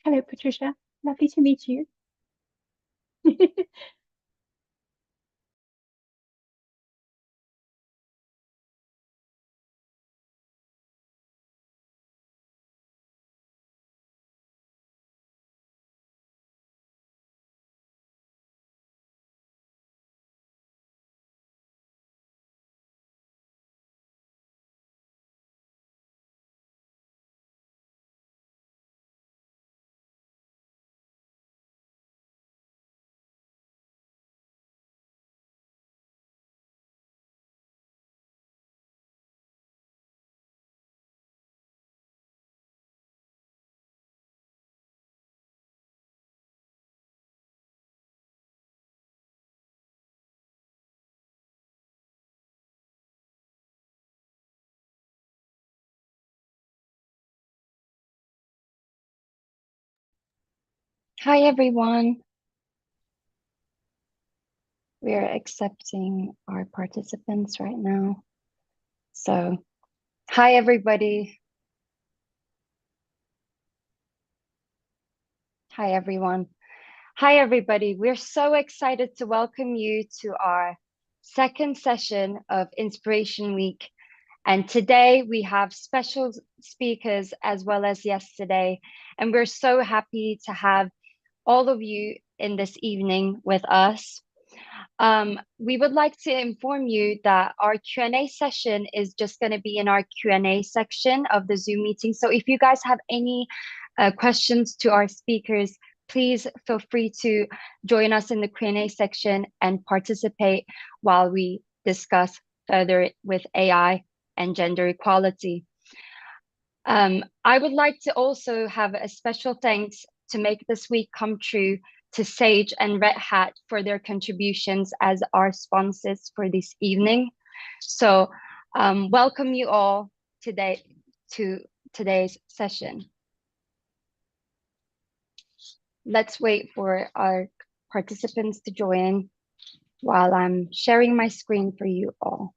Hello, Patricia. Lovely to meet you. Hi everyone. We are accepting our participants right now. So, hi everybody. Hi everyone. Hi everybody. We're so excited to welcome you to our second session of Inspiration Week. And today we have special speakers as well as yesterday. And we're so happy to have all of you in this evening with us. We would like to inform you that our Q&A session is just going to be in our Q&A section of the Zoom meeting. So if you guys have any questions to our speakers, please feel free to join us in the Q&A section and participate while we discuss further with AI and gender equality. I would like to also have a special thanks to make this week come true to Sage and Red Hat for their contributions as our sponsors for this evening. So welcome you all today to today's session. Let's wait for our participants to join while I'm sharing my screen for you all.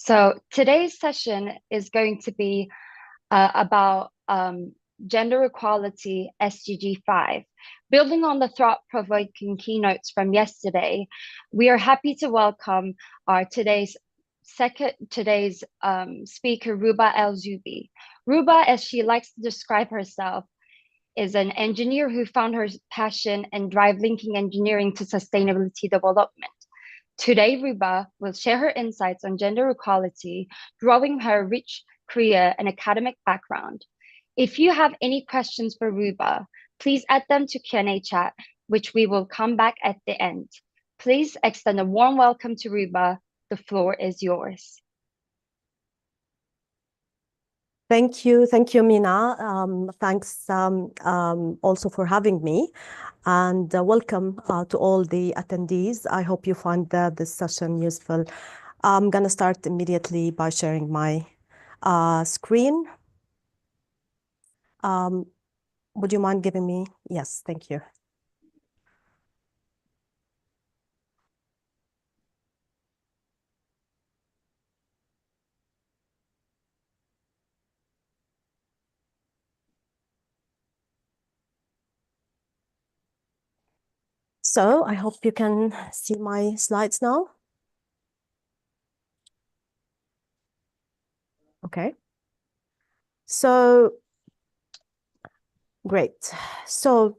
So today's session is going to be about gender equality SDG 5. Building on the thought-provoking keynotes from yesterday, we are happy to welcome our today's speaker, Ruba El-Zubi. Ruba, as she likes to describe herself, is an engineer who found her passion and drive linking engineering to sustainability development. Today, Ruba will share her insights on gender equality, drawing her rich career and academic background. If you have any questions for Ruba, please add them to Q&A chat, which we will come back at the end. Please extend a warm welcome to Ruba. The floor is yours. Thank you, Mina. Thanks also for having me, and welcome to all the attendees. I hope you find this session useful. I'm going to start immediately by sharing my screen. Would you mind giving me? Yes, thank you. So I hope you can see my slides now. Okay. So great. So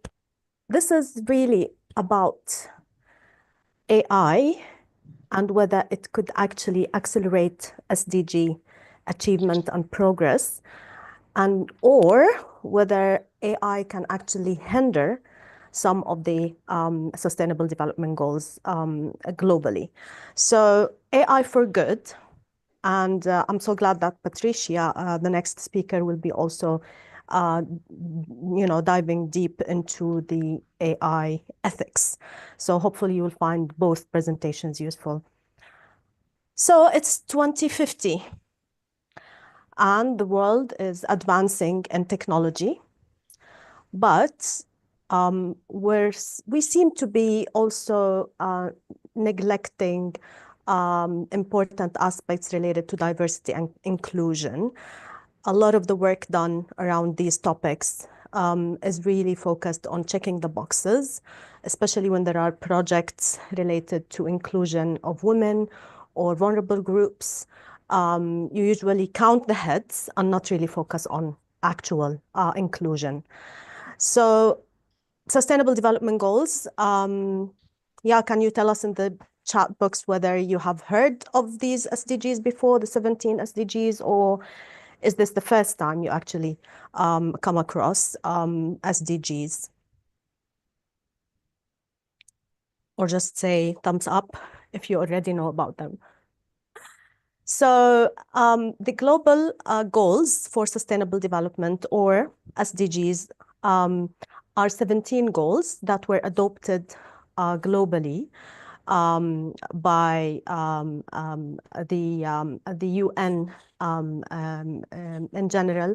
this is really about AI and whether it could actually accelerate SDG achievement and progress, or whether AI can actually hinder some of the sustainable development goals globally. So AI for good. And I'm so glad that Patricia, the next speaker, will be also diving deep into the AI ethics. So hopefully you will find both presentations useful. So it's 2050 and the world is advancing in technology, but we seem to be also neglecting important aspects related to diversity and inclusion. A lot of the work done around these topics is really focused on checking the boxes, especially when there are projects related to inclusion of women or vulnerable groups. You usually count the heads and not really focus on actual inclusion. So Sustainable Development Goals. Yeah, can you tell us in the chat box whether you have heard of these SDGs before, the 17 SDGs, or is this the first time you actually come across SDGs? Or just say thumbs up if you already know about them. So the global goals for sustainable development, or SDGs, are 17 goals that were adopted globally by the UN in general.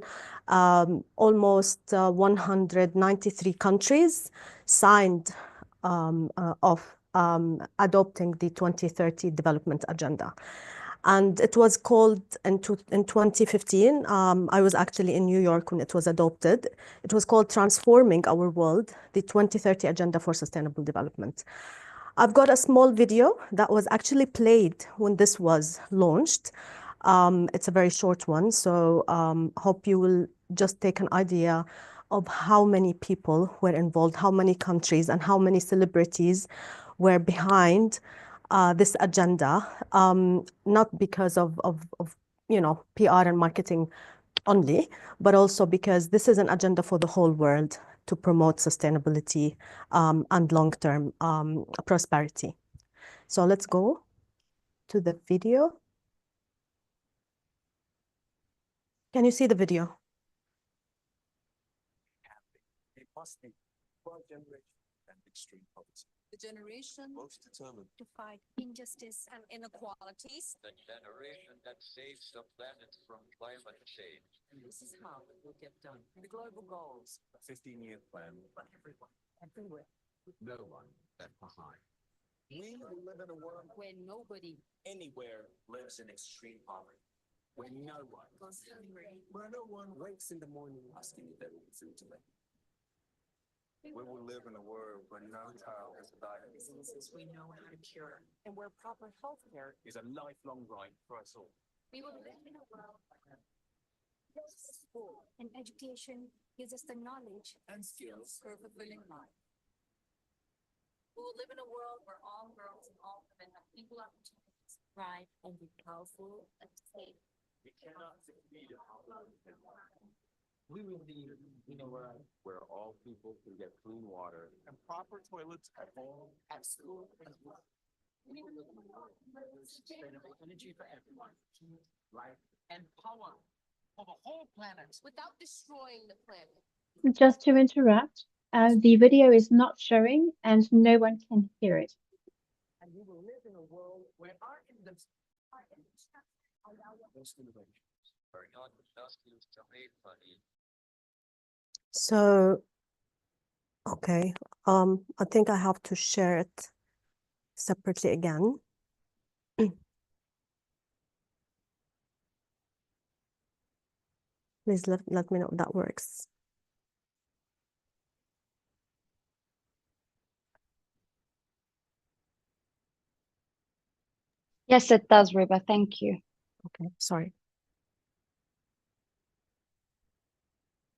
Almost 193 countries signed off adopting the 2030 Development Agenda. And it was called in 2015. I was actually in New York when it was adopted. It was called Transforming Our World, the 2030 Agenda for Sustainable Development. I've got a small video that was actually played when this was launched. It's a very short one, so hope you will just take an idea of how many people were involved, how many countries, and how many celebrities were behind this agenda, not because of PR and marketing only, but also because this is an agenda for the whole world to promote sustainability and long-term prosperity. So let's go to the video. Can you see the video? It must be for generation and extreme poverty. The generation Most determined. to fight injustice and inequalities. The generation that saves the planet from climate change. And this is how it will get done. The global goals. A 15-year plan. For everyone, everywhere. No one left behind. We will live in a world Where nobody anywhere lives in extreme poverty. Where no one goes hungry. where no one wakes in the morning asking if there will be food to live. We will live in a world where no child has to die of disease. Diseases we know how to cure. And where proper health care Is a lifelong right for us all. we will live in a world where school and education gives us the knowledge And skills. for a fulfilling life. We will live in a world where all girls and all women have equal opportunities, thrive, and be powerful and safe. We cannot succeed in our lives. We will be in a world where all people can get clean water and proper toilets at home, at school, as well. We will live in a world where there's Sustainable energy for everyone, life and power for the whole planet. without destroying the planet. Just to interrupt, the video is not showing and no one can hear it. And we will live in a world where our industries are not just used to make money. So, okay, I think I have to share it separately again. Please let me know if that works. Yes, it does, Riba. Thank you. Okay, sorry.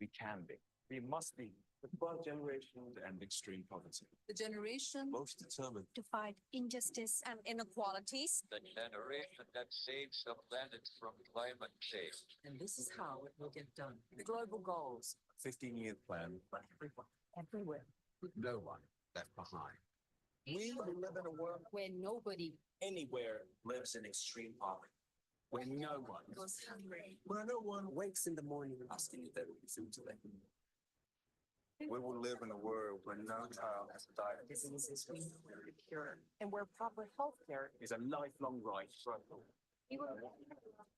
We can be. We must be. The first generation to end extreme poverty. The generation Most determined. to fight injustice and inequalities. The generation that saves the planet from climate change. And this is how it will get done. The global goals. A 15-year plan. For everyone, everywhere. No one left behind. We will live in a world Where nobody anywhere lives in extreme poverty. Where no one goes hungry. where no one wakes in the morning asking if there will be food to live. We will live in a world where no child has to die of disease. Diseases we know how to cure. And where proper health care Is a lifelong right for us all. we will live in a world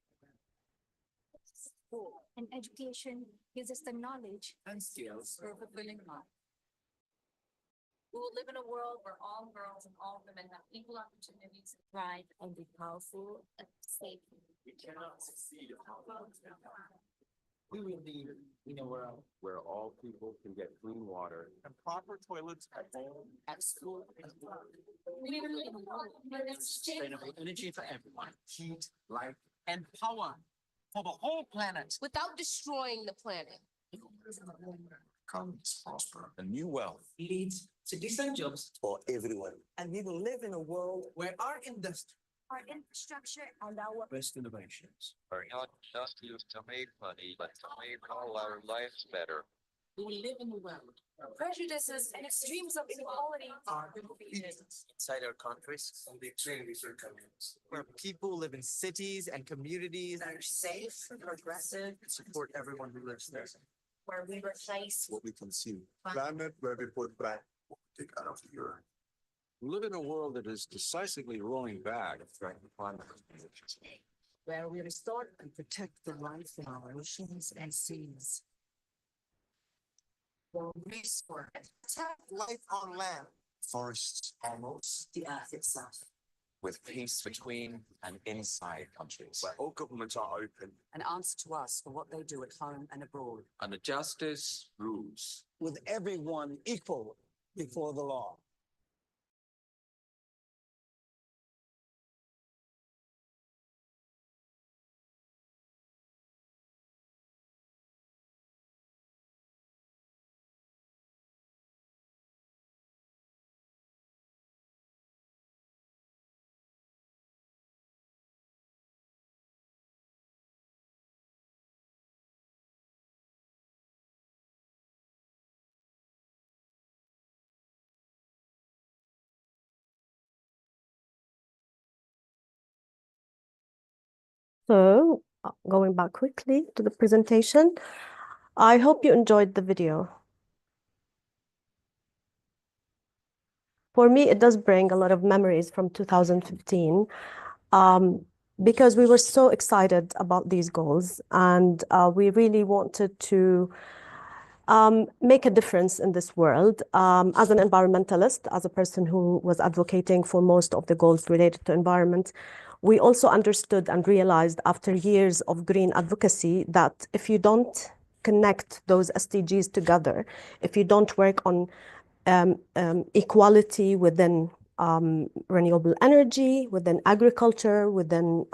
where school and education gives us the knowledge And skills. for a fulfilling life. We will live in a world where all girls and all women have equal opportunities to thrive and be powerful and safe. We cannot succeed without them. We will need in a world where all people can get clean water and proper toilets at home, at school, and work. We will live in a world where there's Sustainable energy for everyone. Heat, light, And power for the whole planet. without destroying the planet. comes prosper. A new wealth Leads to decent jobs. for everyone. And we will live in a world where our industry, Our infrastructure and our best innovations, are not just used to make money, but to make all our lives better. we will live in a world prejudices and extremes of inequality are defeated. Inside our countries, And the extremely circumstances. where people live in cities and communities that are safe, progressive, and support everyone who lives there. where we replace What we consume. Planet where we put back what we take out of the earth. We live in a world that is decisively rolling back threatening climate change. where we restore and protect the life in our oceans and seas. Where we restore and protect Life on land. Forests almost the earth itself with peace between and inside countries. Where all governments are open. and answer to us for what they do at home and abroad. Under justice rules. With everyone equal before the law. So, going back quickly to the presentation, I hope you enjoyed the video. For me, it does bring a lot of memories from 2015, because we were so excited about these goals, and we really wanted to make a difference in this world. As an environmentalist, as a person who was advocating for most of the goals related to environment, we also understood and realized after years of green advocacy that if you don't connect those SDGs together, if you don't work on equality within renewable energy, within agriculture, within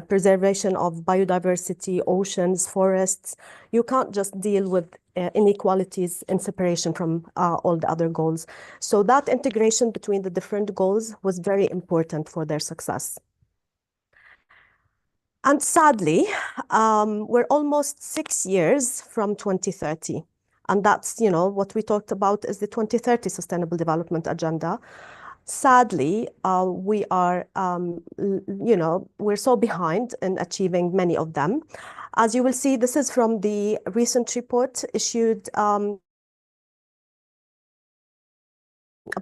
preservation of biodiversity, oceans, forests, you can't just deal with inequalities in separation from all the other goals. So that integration between the different goals was very important for their success. And sadly, we're almost 6 years from 2030. And that's, what we talked about is the 2030 Sustainable Development Agenda. Sadly, we are, we're so behind in achieving many of them. As you will see, this is from the recent report issued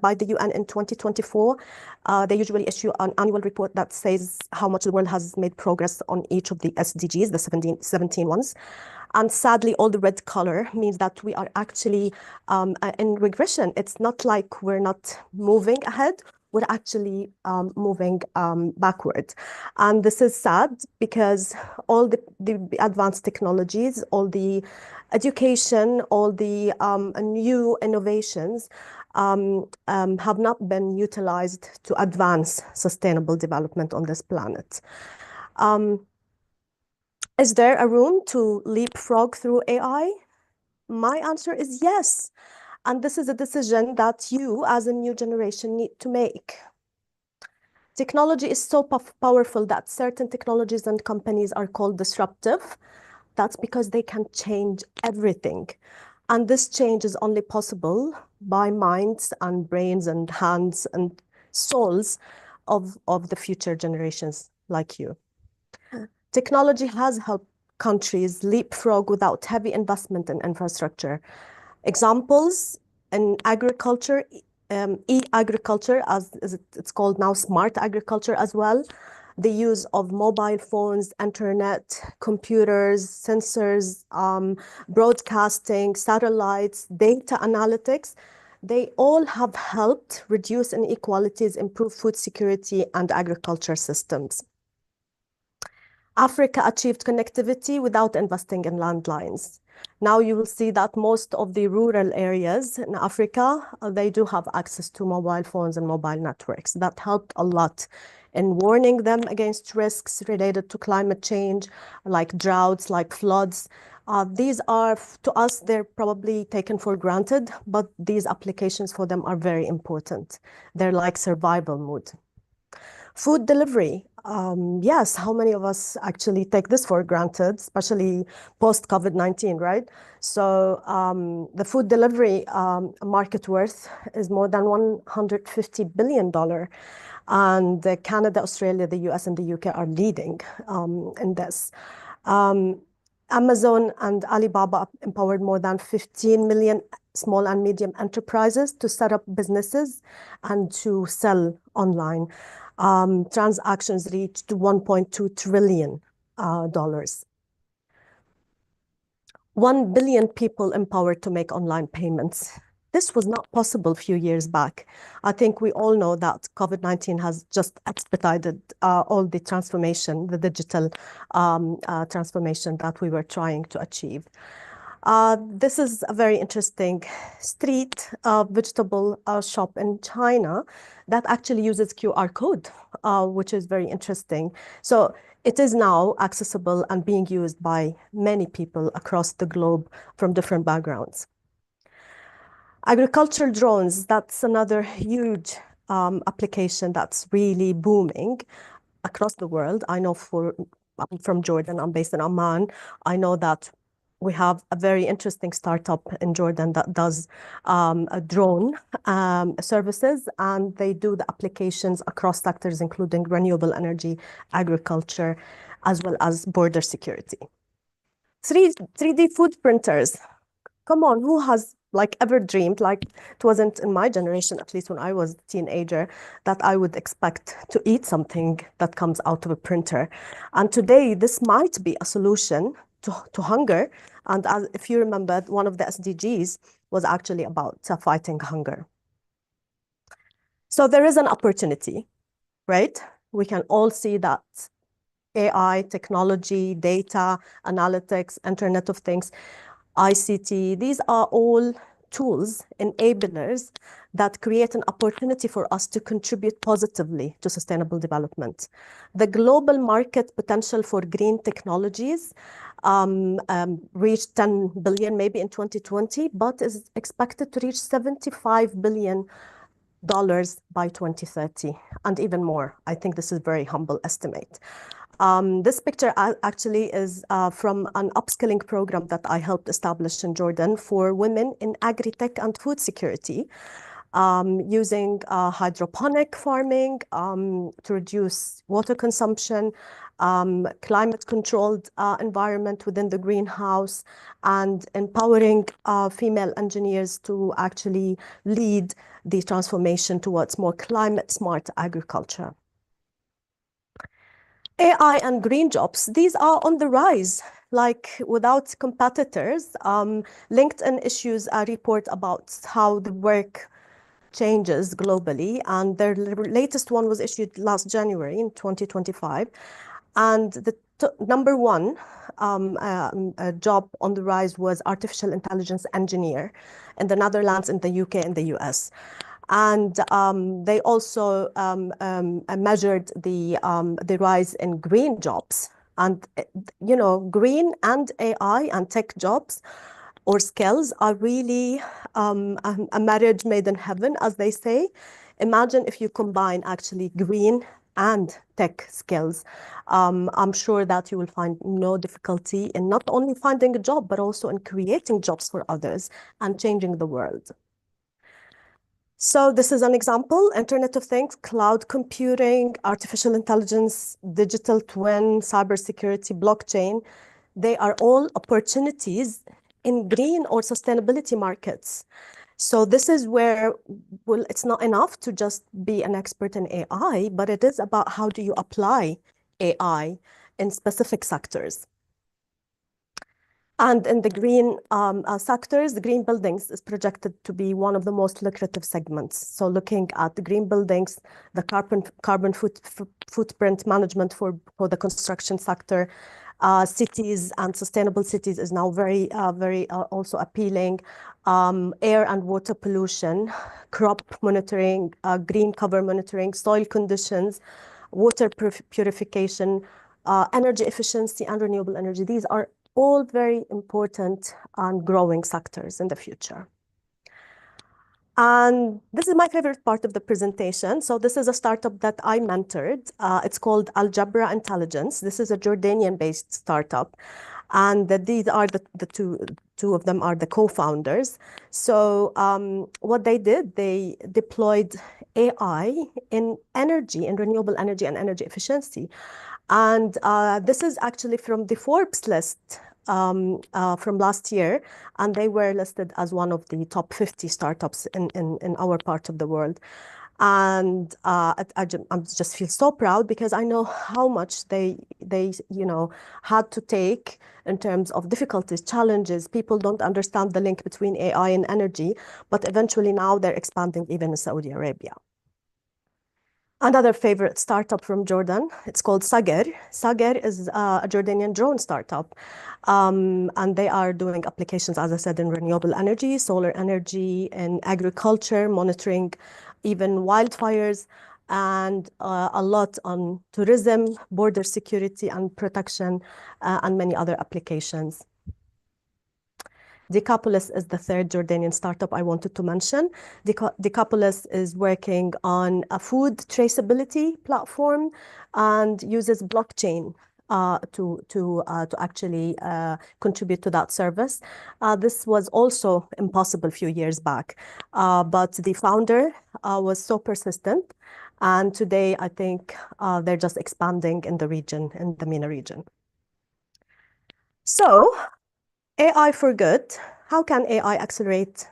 by the UN in 2024. They usually issue an annual report that says how much the world has made progress on each of the SDGs, the 17 ones. And sadly, all the red color means that we are actually in regression. It's not like we're not moving ahead, we're actually moving backward. And this is sad because all the advanced technologies, all the education, all the new innovations have not been utilized to advance sustainable development on this planet. Is there a room to leapfrog through AI? My answer is yes. And this is a decision that you, as a new generation, need to make. Technology is so powerful that certain technologies and companies are called disruptive. That's because they can change everything. And this change is only possible by minds and brains and hands and souls of the future generations like you. Technology has helped countries leapfrog without heavy investment in infrastructure. Examples in agriculture, e-agriculture, as it's called now, smart agriculture as well. The use of mobile phones, internet, computers, sensors, broadcasting, satellites, data analytics. they all have helped reduce inequalities, improve food security, and agriculture systems. Africa achieved connectivity without investing in landlines. Now you will see that most of the rural areas in Africa, they do have access to mobile phones and mobile networks. That helped a lot in warning them against risks related to climate change, like droughts, like floods. These are, to us, they're probably taken for granted, but these applications for them are very important. They're like survival mode. Food delivery. Yes, how many of us actually take this for granted, especially post-COVID-19, right? So the food delivery market worth is more than $150 billion. And Canada, Australia, the US, and the UK are leading in this. Amazon and Alibaba empowered more than 15 million small and medium enterprises to set up businesses and to sell online. Transactions reached $1.2 trillion. 1 billion people empowered to make online payments. This was not possible a few years back. I think we all know that COVID-19 has just expedited all the transformation, the digital transformation that we were trying to achieve. This is a very interesting street vegetable shop in China that actually uses QR code, which is very interesting. So it is now accessible and being used by many people across the globe from different backgrounds. Agricultural drones, that's another huge application that's really booming across the world. I know I'm from Jordan, I'm based in Amman. I know that we have a very interesting startup in Jordan that does a drone services, and they do the applications across sectors, including renewable energy, agriculture, as well as border security. 3D food printers. Come on, who has ever dreamed, it wasn't in my generation, at least when I was a teenager, that I would expect to eat something that comes out of a printer. And today, this might be a solution to hunger. And if you remember, one of the SDGs was actually about fighting hunger. So there is an opportunity, right? We can all see that AI, technology, data, analytics, Internet of Things, ICT, these are all tools, enablers that create an opportunity for us to contribute positively to sustainable development. The global market potential for green technologies reached 10 billion maybe in 2020, but is expected to reach $75 billion by 2030, and even more. I think this is a very humble estimate. This picture actually is from an upskilling program that I helped establish in Jordan for women in agri-tech and food security, using hydroponic farming to reduce water consumption, climate-controlled environment within the greenhouse, and empowering female engineers to actually lead the transformation towards more climate-smart agriculture. AI and green jobs, these are on the rise, without competitors. LinkedIn issues a report about how the work changes globally, and their latest one was issued last January in 2025. And the number one job on the rise was artificial intelligence engineer in the Netherlands, in the UK, and the US. And they also measured the rise in green jobs. And, green and AI and tech jobs or skills are really a marriage made in heaven, as they say. Imagine if you combine actually green and tech skills. I'm sure that you will find no difficulty in not only finding a job, but also in creating jobs for others and changing the world. So this is an example: Internet of Things, cloud computing, artificial intelligence, digital twin, cybersecurity, blockchain. They are all opportunities in green or sustainability markets. So this is where, well, it's not enough to just be an expert in AI, but it is about how do you apply AI in specific sectors. And in the green sectors, the green buildings is projected to be one of the most lucrative segments. So looking at the green buildings, the carbon footprint management for the construction sector, cities and sustainable cities is now very also appealing. Air and water pollution, crop monitoring, green cover monitoring, soil conditions, water purification, energy efficiency and renewable energy. These are all very important and growing sectors in the future. And this is my favorite part of the presentation. So this is a startup that I mentored. It's called Algebra Intelligence. This is a Jordanian-based startup. And these are the two of them are the co-founders. So what they did, they deployed AI in energy, in renewable energy and energy efficiency. And this is actually from the Forbes list from last year, and they were listed as one of the top 50 startups in our part of the world. And I just feel so proud because I know how much they had to take in terms of difficulties, challenges. People don't understand the link between AI and energy, but eventually now they're expanding even in Saudi Arabia. Another favorite startup from Jordan, it's called Sager. Sager is a Jordanian drone startup. And they are doing applications, as I said, in renewable energy, solar energy, and agriculture, monitoring even wildfires, and a lot on tourism, border security and protection, and many other applications. Decapolis is the third Jordanian startup I wanted to mention. Decapolis is working on a food traceability platform and uses blockchain to actually contribute to that service. This was also impossible a few years back, but the founder was so persistent. And today, I think they're just expanding in the region, in the MENA region. So, AI for good. How can AI accelerate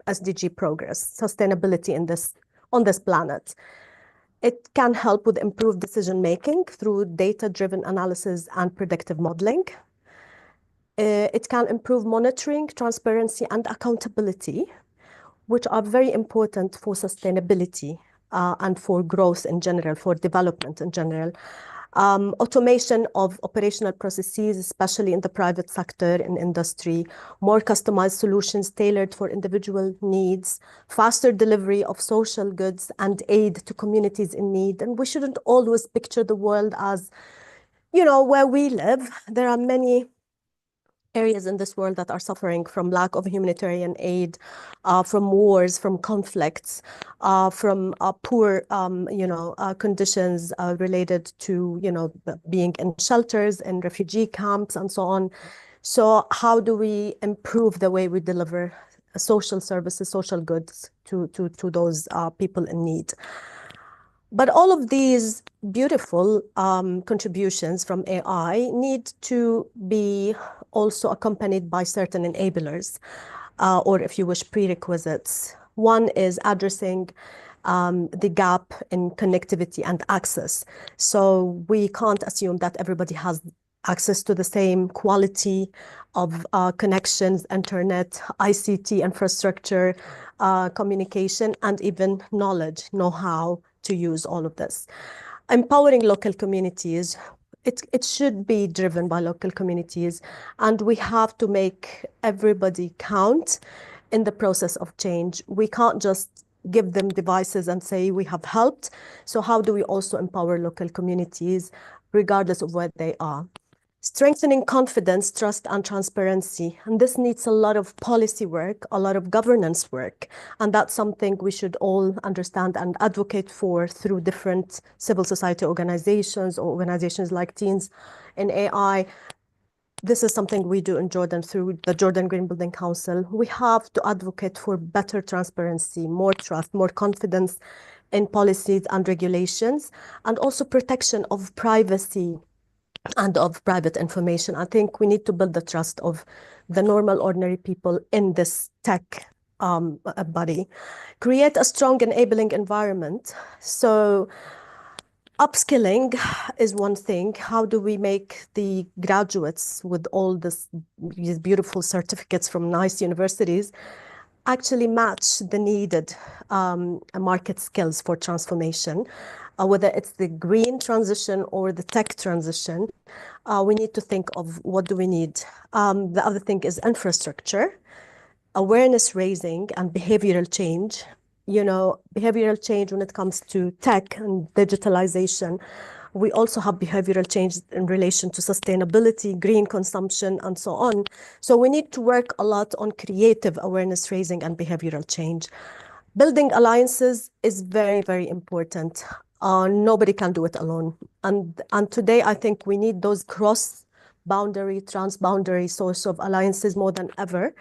SDG progress, sustainability on this planet? It can help with improved decision-making through data-driven analysis and predictive modeling. It can improve monitoring, transparency, and accountability, which are very important for sustainability and for growth in general, for development in general. Automation of operational processes, especially in the private sector and industry, more customized solutions tailored for individual needs, faster delivery of social goods and aid to communities in need. And we shouldn't always picture the world as, where we live. There are many areas in this world that are suffering from lack of humanitarian aid, from wars, from conflicts, from poor, conditions related to, being in shelters and refugee camps and so on. So how do we improve the way we deliver social services, social goods to those people in need? But all of these beautiful contributions from AI need to be also accompanied by certain enablers, or if you wish, prerequisites. One is addressing the gap in connectivity and access. So we can't assume that everybody has access to the same quality of connections, internet, ICT infrastructure, communication, and even knowledge, know-how to use all of this. Empowering local communities, it should be driven by local communities, and we have to make everybody count in the process of change. We can't just give them devices and say we have helped. So how do we also empower local communities regardless of where they are? Strengthening confidence, trust, and transparency. And this needs a lot of policy work, a lot of governance work. And that's something we should all understand and advocate for through different civil society organizations or organizations like Teens in AI. This is something we do in Jordan through the Jordan Green Building Council. We have to advocate for better transparency, more trust, more confidence in policies and regulations, and also protection of privacy and of private information. I think we need to build the trust of the normal, ordinary people in this tech body. Create a strong enabling environment. So Upskilling is one thing. How do we make the graduates with all these beautiful certificates from nice universities actually match the needed market skills for transformation, whether it's the green transition or the tech transition? We need to think of what do we need. The other thing is infrastructure, awareness raising, and behavioral change. Behavioral change when it comes to tech and digitalization. We also have behavioral change in relation to sustainability, green consumption, and so on. So we need to work a lot on creative awareness raising and behavioral change. Building alliances is very, very important. Nobody can do it alone. And today, I think we need those cross-boundary, trans-boundary sorts of alliances more than ever.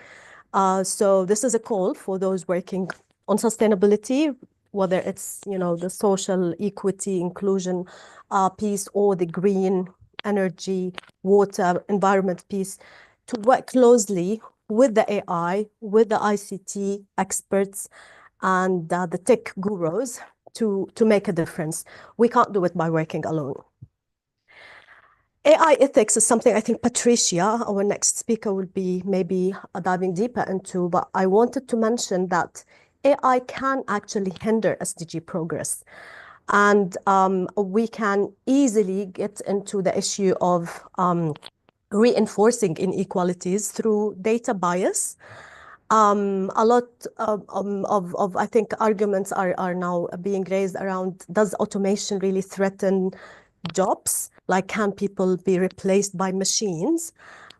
So this is a call for those working on sustainability, whether it's, the social equity, inclusion piece, or the green energy, water, environment piece, to work closely with the AI, with the ICT experts, and the tech gurus to make a difference. We can't do it by working alone. AI ethics is something I think Patricia, our next speaker, will be maybe diving deeper into, but I wanted to mention that AI can actually hinder SDG progress. And we can easily get into the issue of reinforcing inequalities through data bias. A lot of I think arguments are now being raised around, does automation really threaten jobs? Like, can people be replaced by machines?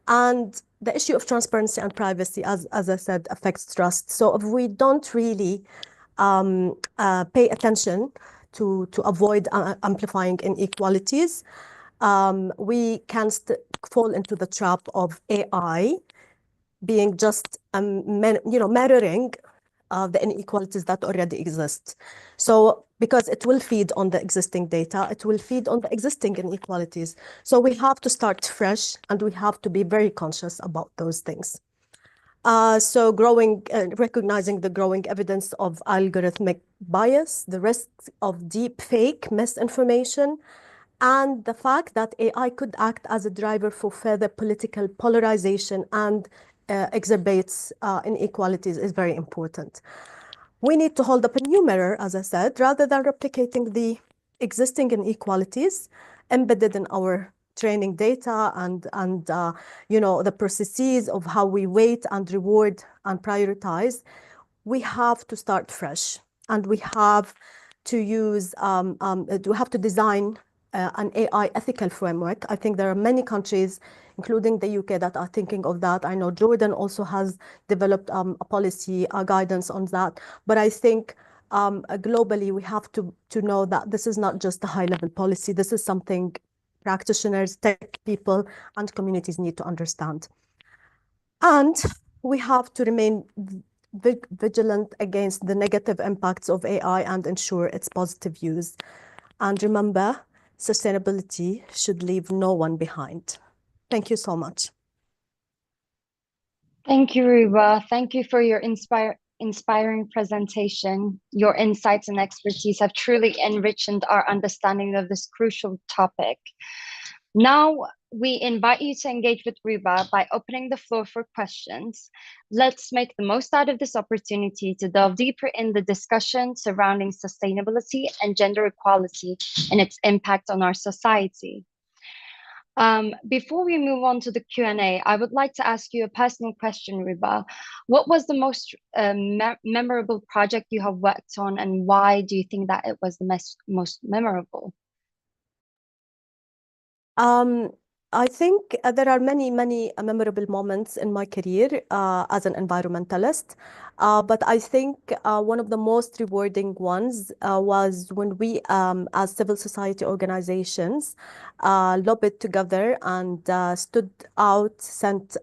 And the issue of transparency and privacy, as I said, affects trust. So if we don't really pay attention to avoid amplifying inequalities, we can fall into the trap of AI being just mirroring the inequalities that already exist. So because it will feed on the existing data, it will feed on the existing inequalities. So we have to start fresh, and we have to be very conscious about those things. So recognizing the growing evidence of algorithmic bias, the risks of deep fake misinformation, and the fact that AI could act as a driver for further political polarization and exacerbates inequalities is very important. We need to hold up a new mirror, as I said, rather than replicating the existing inequalities embedded in our training data and the processes of how we weight and reward and prioritize. We have to start fresh, and we have to design an AI ethical framework. I think there are many countries, including the UK, that are thinking of that. I know Jordan also has developed a policy guidance on that. But I think globally, we have to know that this is not just a high-level policy. This is something practitioners, tech people, and communities need to understand. And we have to remain vigilant against the negative impacts of AI and ensure its positive use. And remember, sustainability should leave no one behind. Thank you so much. Thank you, Ruba. Thank you for your inspiring presentation. Your insights and expertise have truly enriched our understanding of this crucial topic. Now, we invite you to engage with Ruba by opening the floor for questions. Let's make the most out of this opportunity to delve deeper in the discussion surrounding sustainability and gender equality and its impact on our society. Before we move on to the Q&A, I would like to ask you a personal question, Ruba. What was the most memorable project you have worked on, and why do you think that it was the most memorable? I think there are many memorable moments in my career as an environmentalist. But I think one of the most rewarding ones was when we, as civil society organizations, lobbied together and stood out, sent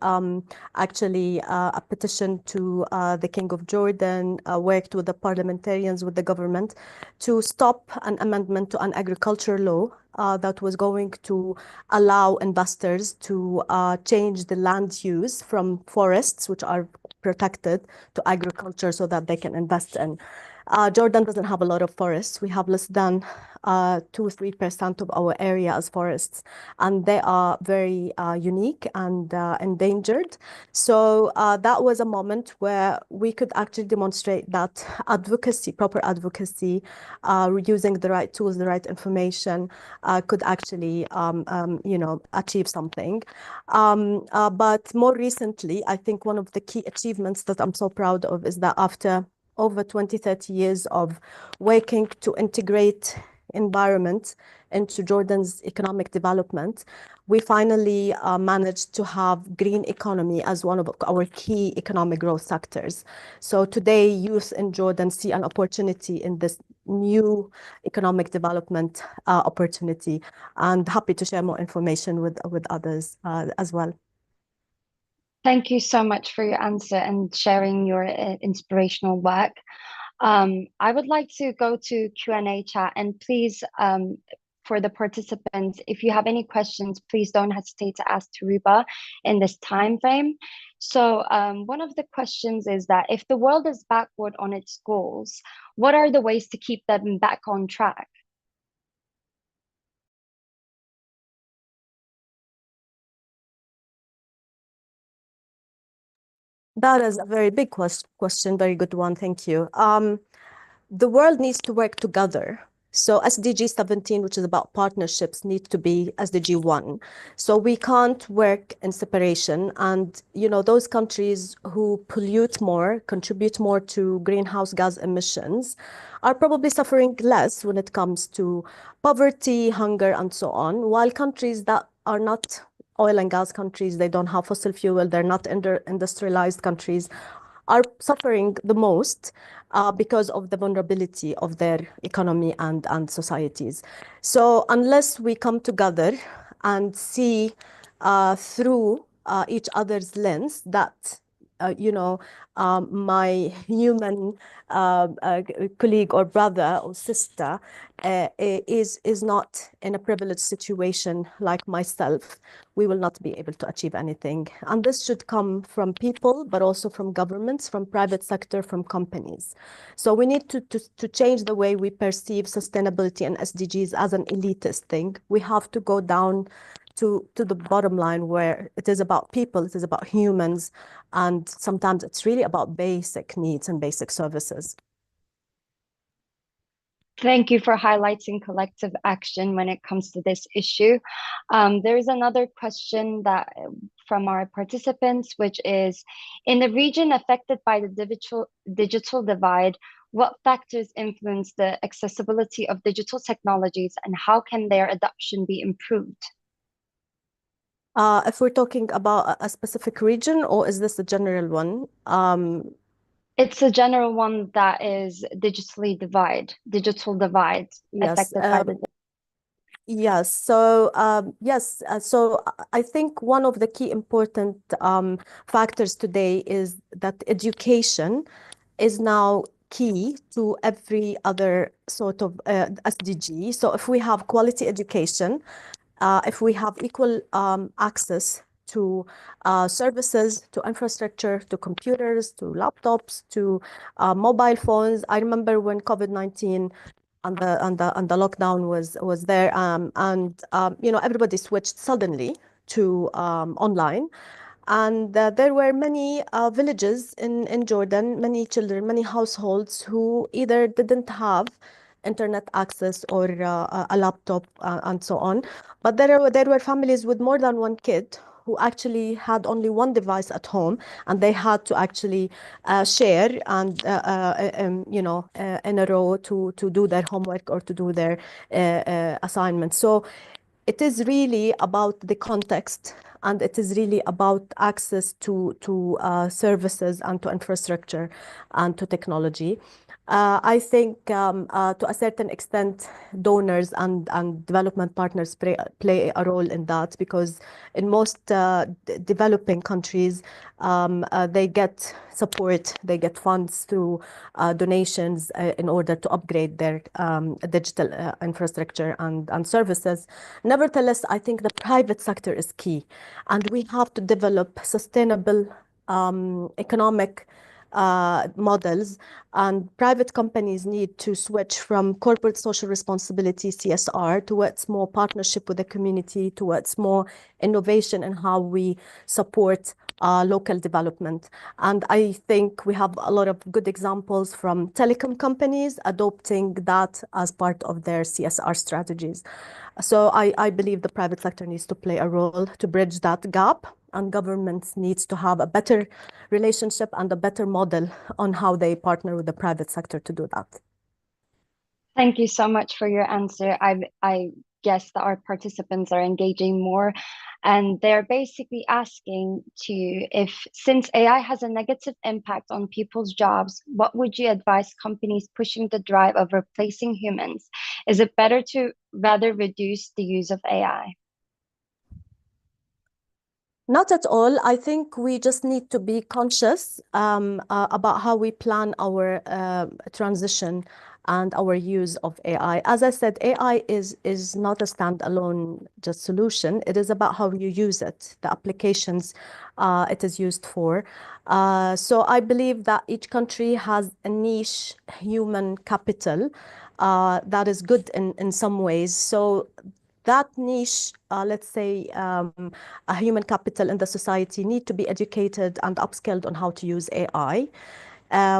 actually a petition to the King of Jordan, worked with the parliamentarians, with the government, to stop an amendment to an agriculture law that was going to allow investors to change the land use from forests, which are protected, to agriculture so that they can invest in. Jordan doesn't have a lot of forests. We have less than 2-3% of our area as forests, and they are very unique and endangered. So that was a moment where we could actually demonstrate that advocacy, proper advocacy, using the right tools, the right information, could actually, achieve something. But more recently, I think one of the key achievements that I'm so proud of is that after over 20, 30 years of working to integrate environment into Jordan's economic development, we finally managed to have green economy as one of our key economic growth sectors. So today, youth in Jordan see an opportunity in this new economic development opportunity, and happy to share more information with others as well. Thank you so much for your answer and sharing your inspirational work. I would like to go to Q&A chat, and please, for the participants, if you have any questions, please don't hesitate to ask Taruba in this time frame. So one of the questions is that if the world is backward on its goals, what are the ways to keep them back on track? That is a very big question, very good one, thank you. The world needs to work together. So SDG 17, which is about partnerships, needs to be SDG 1. So we can't work in separation. And, those countries who pollute more, contribute more to greenhouse gas emissions, are probably suffering less when it comes to poverty, hunger, and so on, while countries that are not oil and gas countries, they don't have fossil fuel, they're not industrialized countries, are suffering the most because of the vulnerability of their economy and societies. So unless we come together and see through each other's lens that my human colleague or brother or sister is not in a privileged situation like myself, we will not be able to achieve anything. And this should come from people, but also from governments, from private sector, from companies. So we need to change the way we perceive sustainability and SDGs as an elitist thing. We have to go down to the bottom line, where it is about people, it is about humans, and sometimes it's really about basic needs and basic services. Thank you for highlighting collective action when it comes to this issue. There is another question that from our participants, which is, in the region affected by the digital divide, what factors influence the accessibility of digital technologies, and how can their adoption be improved? If we're talking about a specific region, or is this a general one? It's a general one that is digital divide Yes. affected by the. Yes. So so I think one of the key important factors today is that education is now key to every other sort of SDG. So if we have quality education, if we have equal access to services, to infrastructure, to computers, to laptops, to mobile phones. I remember when COVID-19 and the lockdown was there, everybody switched suddenly to online. And there were many villages in Jordan, many children, many households who either didn't have internet access or a laptop and so on. But there were families with more than one kid who actually had only one device at home, and they had to actually share and in a row to do their homework or to do their assignments. So it is really about the context, and it is really about access to services and to infrastructure and to technology. I think to a certain extent, donors and development partners play a role in that, because in most developing countries, they get support, they get funds through donations in order to upgrade their digital infrastructure and services. Nevertheless, I think the private sector is key, and we have to develop sustainable economic models, and private companies need to switch from corporate social responsibility, CSR, towards more partnership with the community, towards more innovation in how we support local development. And I think we have a lot of good examples from telecom companies adopting that as part of their CSR strategies. So I believe the private sector needs to play a role to bridge that gap, and governments needs to have a better relationship and a better model on how they partner with the private sector to do that. Thank you so much for your answer. I guess that our participants are engaging more, and they're basically asking to if, since AI has a negative impact on people's jobs, what would you advise companies pushing the drive of replacing humans? Is it better to rather reduce the use of AI? Not at all. I think we just need to be conscious about how we plan our transition and our use of AI. As I said, AI is not a standalone just solution. It is about how you use it, the applications it is used for. So I believe that each country has a niche human capital that is good in some ways. So that niche, let's say, a human capital in the society need to be educated and upskilled on how to use AI.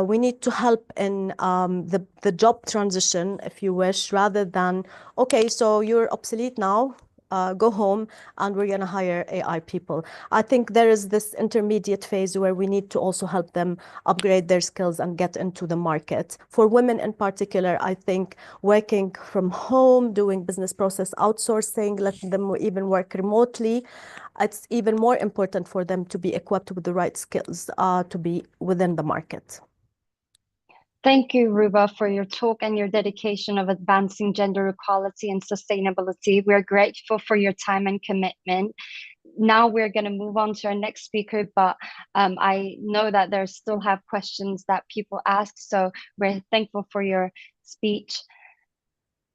We need to help in the job transition, if you wish, rather than, okay, so you're obsolete now, go home and we're going to hire AI people. I think there is this intermediate phase where we need to also help them upgrade their skills and get into the market. For women in particular, I think working from home, doing business process outsourcing, letting them even work remotely, it's even more important for them to be equipped with the right skills to be within the market. Thank you, Ruba, for your talk and your dedication of advancing gender equality and sustainability. We're grateful for your time and commitment. Now we're going to move on to our next speaker, but I know that there still have questions that people ask, so we're thankful for your speech.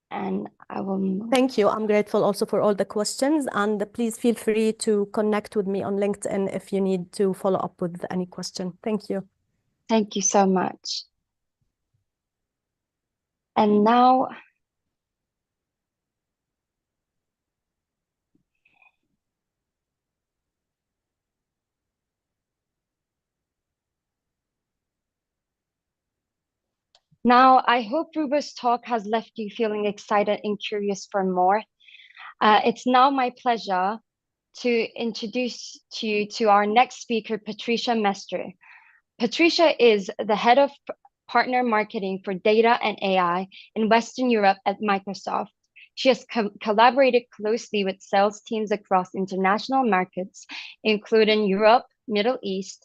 And I will move. Thank you. I'm grateful also for all the questions, and please feel free to connect with me on LinkedIn if you need to follow up with any question. Thank you. Thank you so much. And now, I hope Ruba's talk has left you feeling excited and curious for more. It's now my pleasure to introduce to you to our next speaker, Patricia Mestre. Patricia is the head of partner marketing for data and AI in Western Europe at Microsoft. She has collaborated closely with sales teams across international markets, including Europe, Middle East,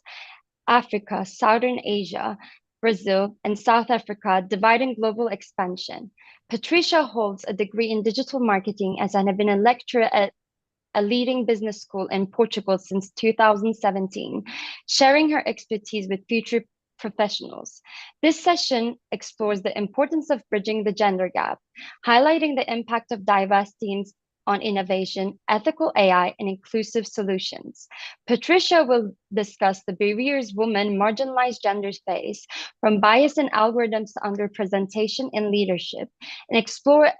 Africa, Southern Asia, Brazil, and South Africa, dividing global expansion. Patricia holds a degree in digital marketing and has been a lecturer at a leading business school in Portugal since 2017, sharing her expertise with future professionals. This session explores the importance of bridging the gender gap, highlighting the impact of diverse teams on innovation, ethical AI, and inclusive solutions. Patricia will discuss the barriers women marginalized genders face, from bias in algorithms to underrepresentation in leadership, and explore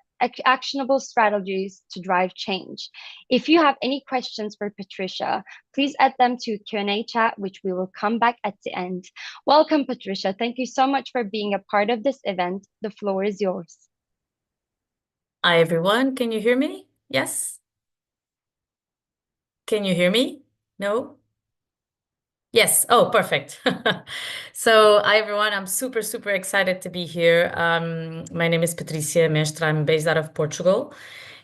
actionable strategies to drive change. If you have any questions for Patricia, please add them to Q&A chat, which we will come back at the end. Welcome, Patricia. Thank you so much for being a part of this event. The floor is yours. Hi, everyone. Can you hear me? Yes? Can you hear me? No? Yes. Oh, perfect. So, hi, everyone. I'm super, super excited to be here. My name is Patricia Mestre. I'm based out of Portugal.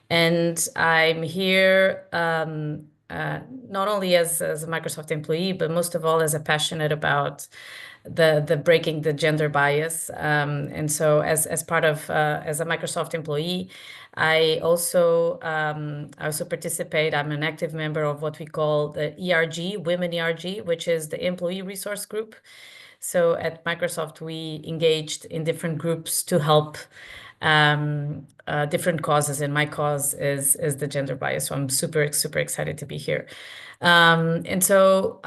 And I'm here not only as a Microsoft employee, but most of all as a passionate about the breaking the gender bias. And so as part of as a Microsoft employee, I also participate. I'm an active member of what we call the ERG, Women ERG, which is the Employee Resource Group. So at Microsoft, we engaged in different groups to help different causes, and my cause is the gender bias. So I'm super, super excited to be here. And so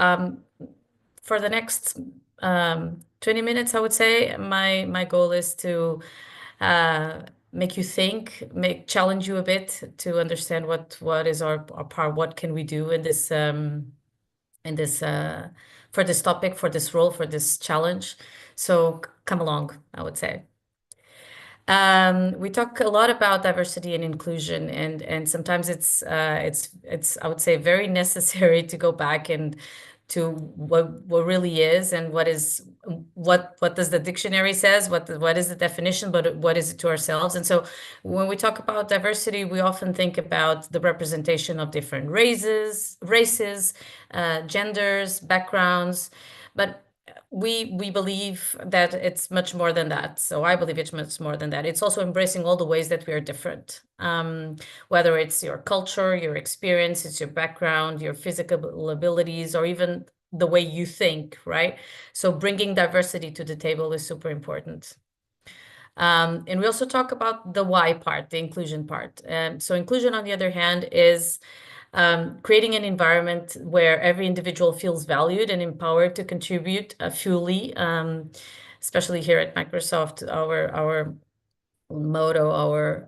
for the next 20 minutes, I would say. My goal is to make you think, challenge you a bit to understand what is our part, what can we do in this for this topic, for this role, for this challenge. So come along, I would say. We talk a lot about diversity and inclusion, and sometimes it's I would say very necessary to go back and to what really is and what does the dictionary says, what is the definition, but what is it to ourselves. And so when we talk about diversity, we often think about the representation of different races, genders, backgrounds, but we believe that it's much more than that. So I believe it's much more than that. It's also embracing all the ways that we are different, whether it's your culture, your experience, it's your background, your physical abilities, or even the way you think, right? So bringing diversity to the table is super important. And we also talk about the why part, the inclusion part. So inclusion, on the other hand, is creating an environment where every individual feels valued and empowered to contribute fully, especially here at Microsoft. Our motto, our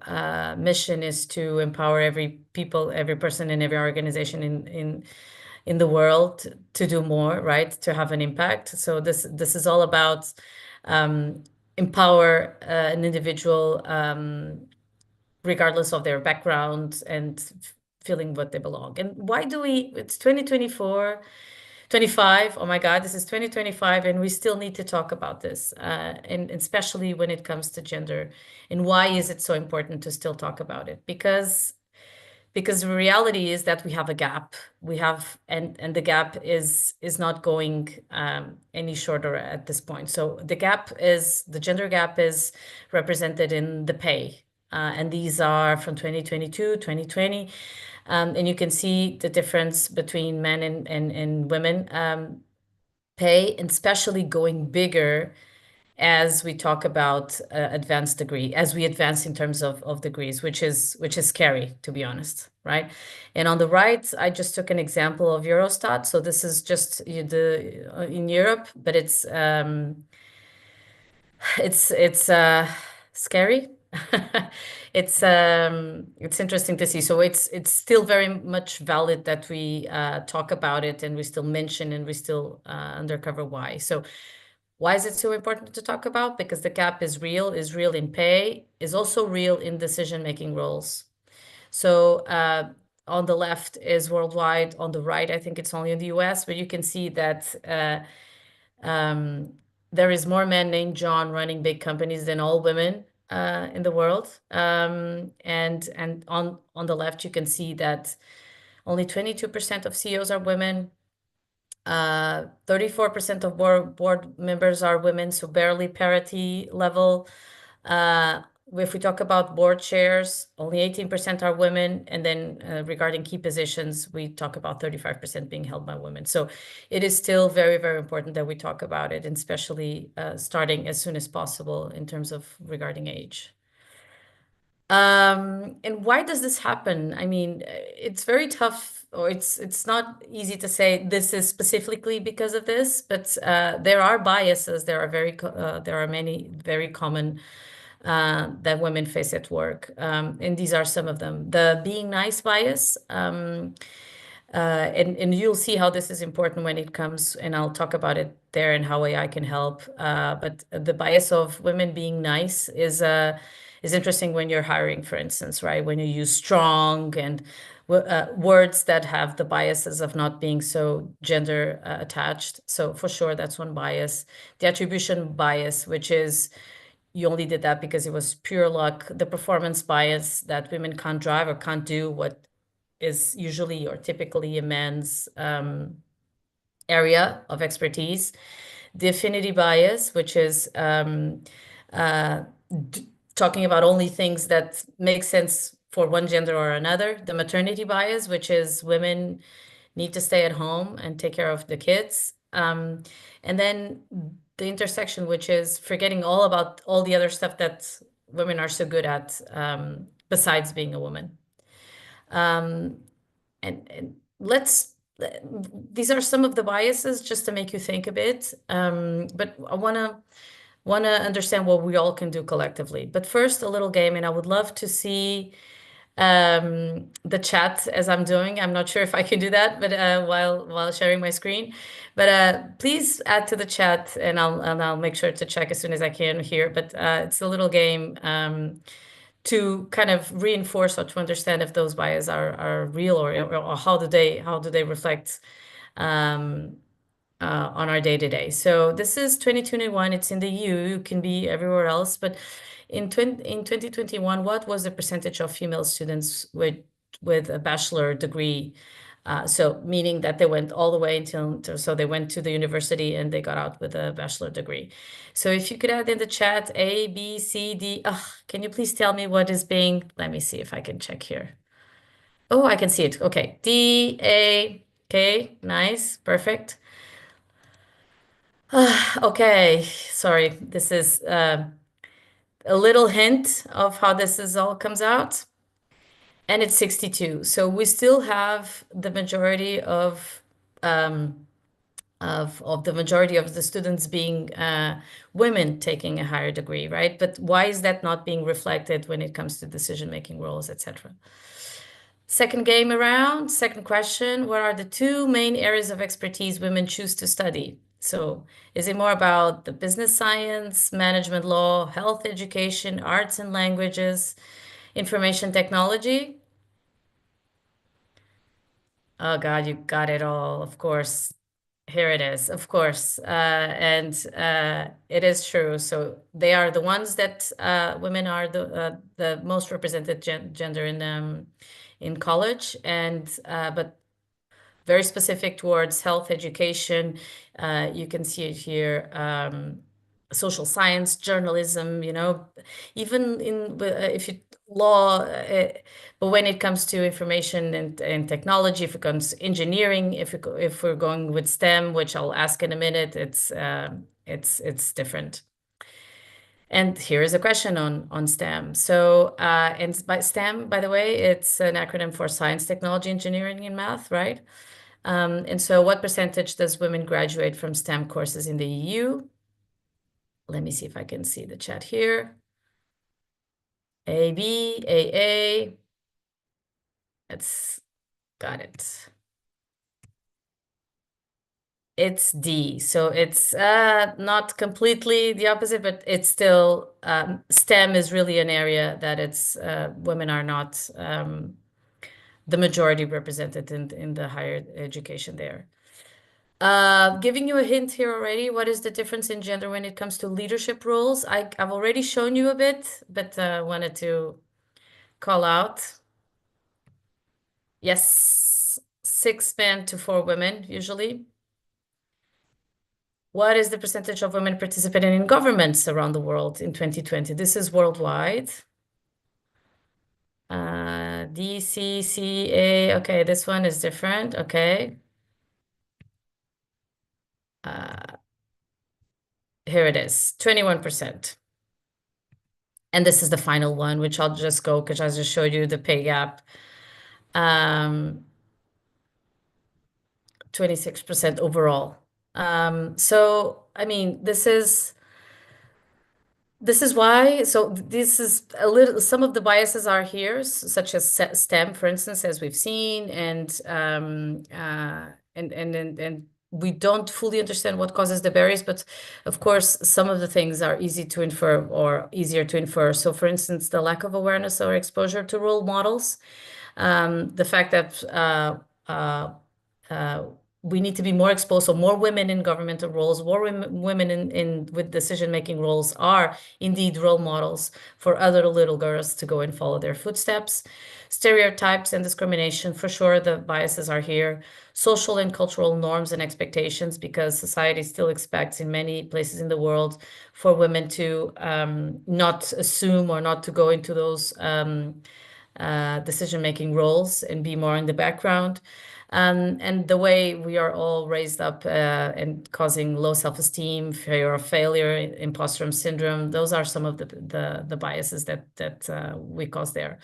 mission is to empower every person in every organization in the world to do more, right? To have an impact. So this is all about empower an individual regardless of their background and feeling what they belong. And why do it's 2024, 25, oh my God, this is 2025, and we still need to talk about this, and especially when it comes to gender. And why is it so important to still talk about it? Because the reality is that we have a gap. And the gap is not going any shorter at this point. So the gender gap is represented in the pay. And these are from 2022, 2020. And you can see the difference between men and women pay, and especially going bigger as we talk about as we advance in terms of degrees, which is scary, to be honest, right? And on the right, I just took an example of Eurostat. So this is just in Europe, but it's scary. It's interesting to see. So it's still very much valid that we talk about it, and we still mention, and we still uncover why. So why is it so important to talk about? Because the gap is real in pay, is also real in decision-making roles. So on the left is worldwide, on the right, I think it's only in the US, but you can see that there is more men named John running big companies than all women in the world. And on the left, you can see that only 22% of CEOs are women. 34% of board members are women, so barely parity level. If we talk about board chairs, only 18% are women. And then regarding key positions, we talk about 35% being held by women. So it is still very, very important that we talk about it, and especially starting as soon as possible in terms of regarding age. And why does this happen? I mean, it's very tough, or it's not easy to say this is specifically because of this, but there are biases. There are many very common that women face at work, and these are some of them. The being nice bias. And you'll see how this is important when it comes, and I'll talk about it there and how AI can help. But the bias of women being nice is interesting when you're hiring, for instance, right? When you use strong and words that have the biases of not being so gender attached. So for sure, that's one bias. The attribution bias, which is you only did that because it was pure luck. The performance bias, that women can't drive or can't do what is usually or typically a man's area of expertise. The affinity bias, which is talking about only things that make sense for one gender or another. The maternity bias, which is women need to stay at home and take care of the kids. And then the intersection, which is forgetting all about all the other stuff that women are so good at besides being a woman. And let's these are some of the biases just to make you think a bit. But I wanna understand what we all can do collectively. But first, a little game, and I would love to see the chat as I'm doing. I'm not sure if I can do that, but while sharing my screen. But please add to the chat, and I'll make sure to check as soon as I can here. But it's a little game to kind of reinforce or to understand if those biases are real or how do they reflect on our day-to-day. So this is 2021. It's in the EU. It can be everywhere else, but in 2021, what was the percentage of female students with a bachelor degree? So meaning that they went all the way so they went to the university and they got out with a bachelor degree. So if you could add in the chat A, B, C, D. Can you please tell me what is being? Let me see if I can check here. Oh, I can see it. Okay, D, A, K, nice, perfect. Okay, sorry. This is a little hint of how this is all comes out. And it's 62. So we still have the majority of the majority of the students being women taking a higher degree, right? But why is that not being reflected when it comes to decision-making roles, etc.? Second game around, second question, what are the two main areas of expertise women choose to study? So is it more about the business science, management law, health education, arts and languages, information technology? Oh God, you got it all, of course. Here it is, of course. And it is true. So they are the ones that women are the most represented gender in college, and but very specific towards health education. You can see it here. Social science, journalism, even in if you law, but when it comes to information and technology, if it comes to engineering, if we're going with STEM, which I'll ask in a minute, it's different. And here is a question on STEM. So, and by STEM, by the way, it's an acronym for science, technology, engineering, and math, right? And so what percentage does women graduate from STEM courses in the EU? Let me see if I can see the chat here. A, B, A. It's got it. It's D. So it's not completely the opposite, but it's still STEM is really an area that it's women are not the majority represented in the higher education there. Giving you a hint here already, what is the difference in gender when it comes to leadership roles? I've already shown you a bit, but wanted to call out. Yes, 6 men to 4 women usually. What is the percentage of women participating in governments around the world in 2020? This is worldwide. D, C, C, A. Okay, this one is different. Okay. Here it is, 21%. And this is the final one, which I'll just go because I just showed you the pay gap. 26% overall. So, I mean, this is why. So this is a little. Some of the biases are here, such as STEM, for instance, as we've seen, and we don't fully understand what causes the barriers. But of course, some of the things are easy to infer or easier to infer. So, for instance, the lack of awareness or exposure to role models, the fact that we need to be more exposed. So more women in governmental roles, more women in with decision-making roles are indeed role models for other little girls to go and follow their footsteps. Stereotypes and discrimination, for sure, the biases are here. Social and cultural norms and expectations, because society still expects in many places in the world for women to not assume or not to go into those decision-making roles and be more in the background. And the way we are all raised up and causing low self-esteem, fear of failure, imposter syndrome, those are some of the biases that we cause there.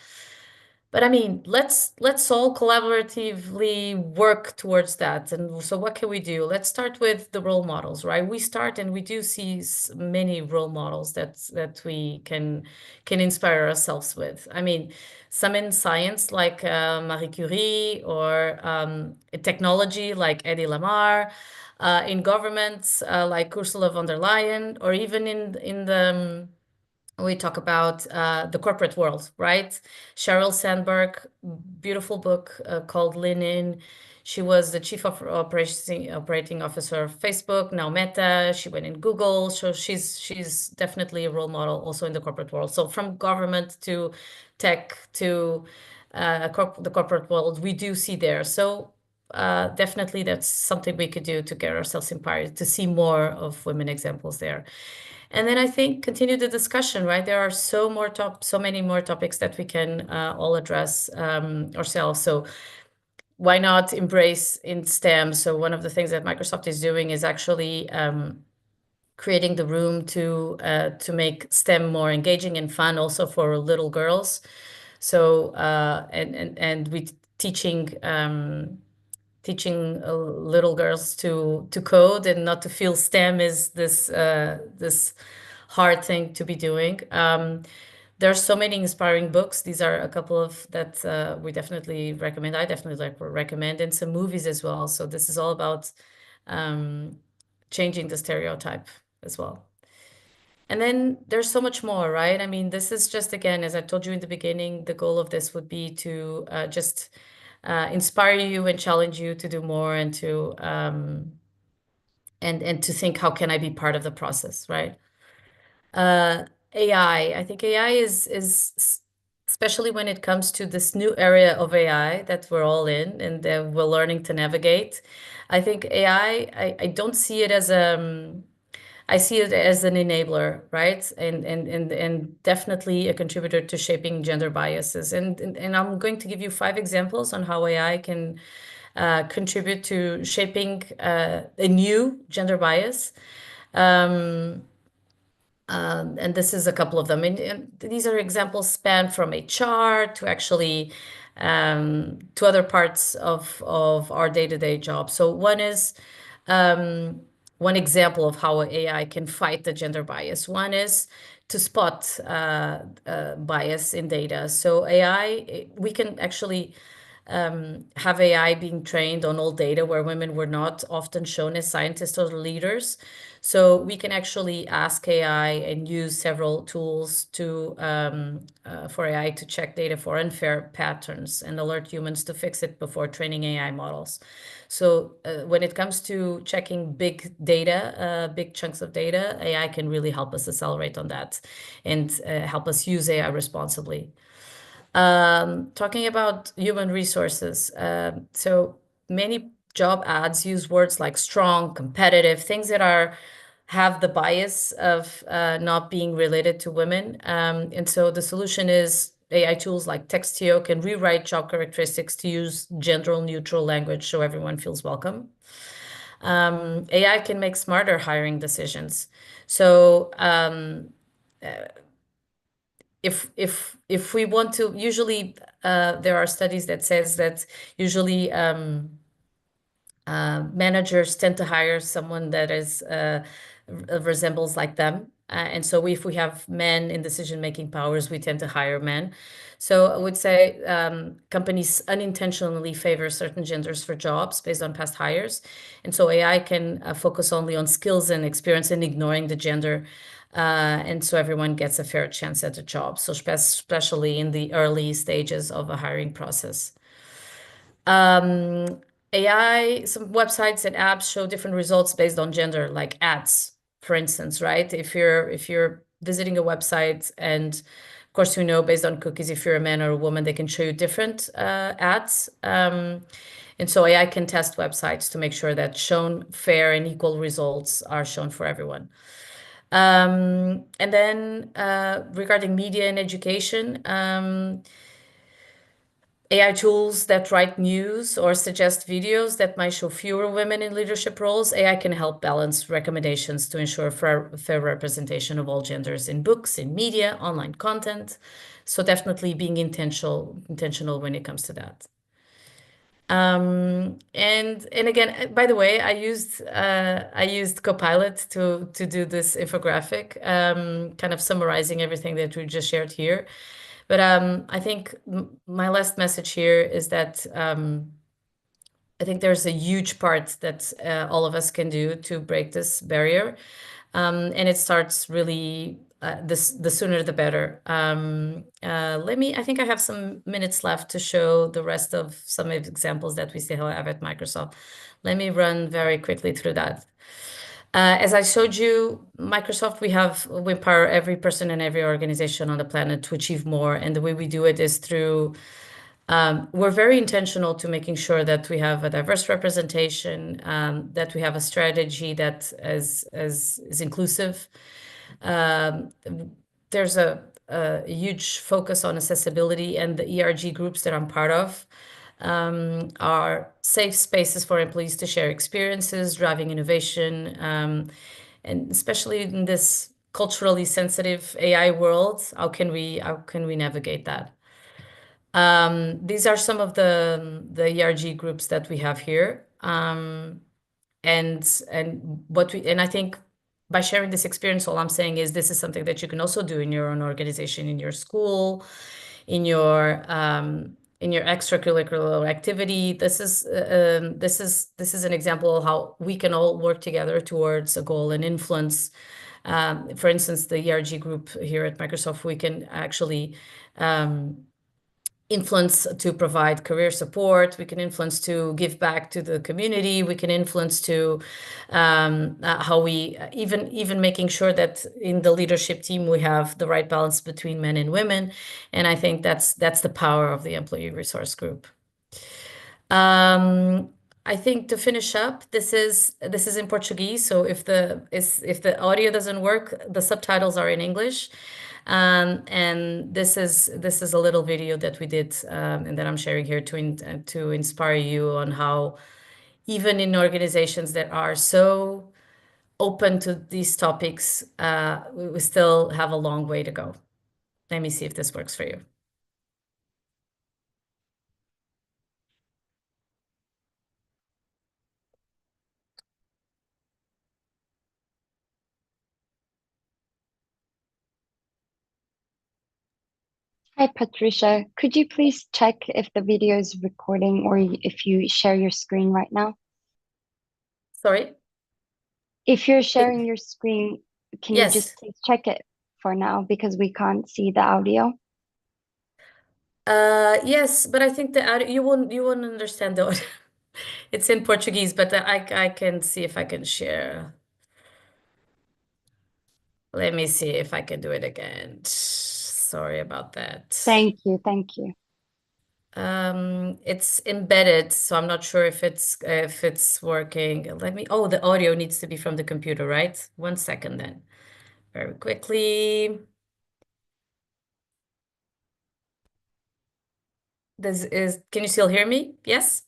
But I mean, let's all collaboratively work towards that. And so what can we do? Let's start with the role models, right? We start and we do see many role models that we can inspire ourselves with. I mean, some in science like Marie Curie, or in technology like Eddie Lamar, in governments like Ursula von der Leyen, or even in the we talk about the corporate world, right? Sheryl Sandberg, beautiful book called Lean In. She was the chief of operating officer of Facebook, now Meta. She went in Google, so she's definitely a role model also in the corporate world. So from government to tech to the corporate world, we do see there. So definitely that's something we could do to get ourselves inspired, to see more of women examples there. And then I think continue the discussion, right? There are so many more topics that we can all address ourselves. So why not embrace in STEM? So one of the things that Microsoft is doing is actually creating the room to make STEM more engaging and fun, also for little girls. So and we teaching little girls to code and not to feel STEM is this hard thing to be doing. There are so many inspiring books. These are a couple of that we definitely recommend. I definitely recommend, and some movies as well. So this is all about changing the stereotype as well. And then there's so much more, right? I mean, this is just, again, as I told you in the beginning, the goal of this would be to just inspire you and challenge you to do more, and to and to think, how can I be part of the process, right? AI, I think AI is especially when it comes to this new area of AI that we're all in and that we're learning to navigate. I think AI, I don't see it as I see it as an enabler, right? And definitely a contributor to shaping gender biases. And I'm going to give you 5 examples on how AI can contribute to shaping a new gender bias. And this is a couple of them. And these are examples span from HR to actually to other parts of our day-to-day job. So one is one example of how AI can fight the gender bias. One is to spot bias in data. So AI, we can actually have AI being trained on all data where women were not often shown as scientists or leaders. So we can actually ask AI and use several tools to for AI to check data for unfair patterns and alert humans to fix it before training AI models. So when it comes to checking big data, big chunks of data, AI can really help us accelerate on that and help us use AI responsibly. Talking about human resources, so many job ads use words like strong, competitive, things that have the bias of not being related to women. And so the solution is AI tools like Textio can rewrite job characteristics to use gender neutral language so everyone feels welcome. AI can make smarter hiring decisions. So if we want to, usually there are studies that says that usually managers tend to hire someone that is resembles like them. And so if we have men in decision-making powers, we tend to hire men. So I would say companies unintentionally favor certain genders for jobs based on past hires. And so AI can focus only on skills and experience and ignoring the gender. And so everyone gets a fair chance at a job. So especially in the early stages of a hiring process. AI, some websites and apps show different results based on gender, like ads, for instance, right? If you're visiting a website, and of course, you know, based on cookies, if you're a man or a woman, they can show you different ads. And so AI can test websites to make sure that shown fair and equal results are shown for everyone. And then regarding media and education, AI tools that write news or suggest videos that might show fewer women in leadership roles. AI can help balance recommendations to ensure fair representation of all genders in books, in media, online content. So definitely being intentional when it comes to that. And again, by the way, I used Copilot to do this infographic, kind of summarizing everything that we just shared here. But I think my last message here is that I think there's a huge part that all of us can do to break this barrier. And it starts really the sooner the better. I think I have some minutes left to show the rest of some examples that we still have at Microsoft. Let me run very quickly through that. As I showed you, Microsoft, we empower every person and every organization on the planet to achieve more. And the way we do it is through, we're very intentional to making sure that we have a diverse representation, that we have a strategy that is inclusive. There's a huge focus on accessibility, and the ERG groups that I'm part of are safe spaces for employees to share experiences, driving innovation, and especially in this culturally sensitive AI world, how can we navigate that? These are some of the ERG groups that we have here, and I think by sharing this experience, all I'm saying is this is something that you can also do in your own organization, in your school, in your extracurricular activity. This is an example of how we can all work together towards a goal and influence. For instance, the ERG group here at Microsoft, we can actually influence to provide career support. We can influence to give back to the community. We can influence to how we even making sure that in the leadership team we have the right balance between men and women. And I think that's the power of the employee resource group. I think to finish up, this is in Portuguese. So if the audio doesn't work, the subtitles are in English. And this is a little video that we did, and that I'm sharing here to inspire you on how even in organizations that are so open to these topics, we still have a long way to go. Let me see if this works for you. Hi, Patricia. Could you please check if the video is recording or if you share your screen right now? Sorry? If you're sharing your screen, can you Yes. just please check it for now because we can't see the audio? Yes, but I think the audio, you won't understand the audio. It's in Portuguese, but I can see if I can share. Let me see if I can do it again. Sorry about that. Thank you. Thank you. It's embedded, so I'm not sure if it's working. Oh, the audio needs to be from the computer, right? 1 second then. Very quickly. Can you still hear me? Yes?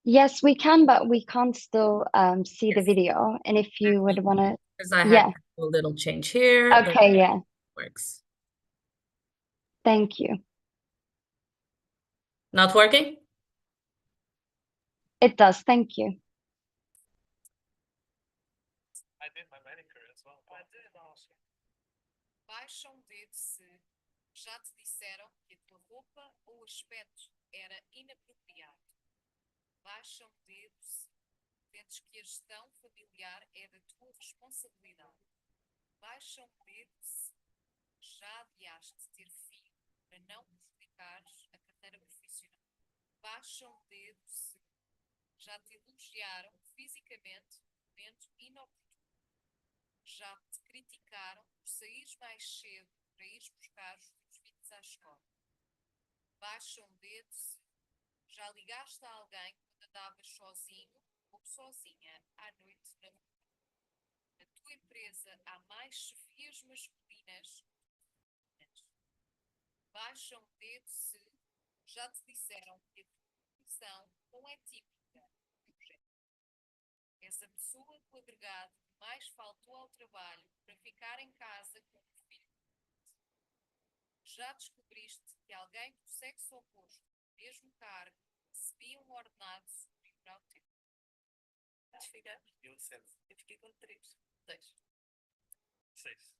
Yes, we can, but we can't still see the video. And if you would want to, Because I yeah. had a little change here. Okay, yeah. Works. Thank you. Not working? It does. Thank you. I did my manicure as well. I did also. Baixa dedo se já te disseram que a tua roupa ou aspecto era inapropriado. Baixa dedo se sentes que a gestão familiar é da tua responsabilidade. Baixa dedo se já adiaste ter filho para não prejudicares a carreira profissional. Baixa dedo se já te elogiaram fisicamente no momento inoportuno. Já te criticaram por saíres mais cedo para ires buscar os teus filhos à escola. Baixa dedo se já ligaste a alguém quando andavas sozinho ou sozinha à noite na rua. Na tua empresa há mais chefias masculinas. Baixa dedo se já te disseram que a profissão não é típica do género. És a pessoa do agregado que mais faltou ao trabalho para ficar em casa com o filho. Já descobriste que alguém do sexo oposto, do mesmo cargo, recebia um ordenado superior ao teu? Eu 7. Eu fiquei com 3. 6. 6.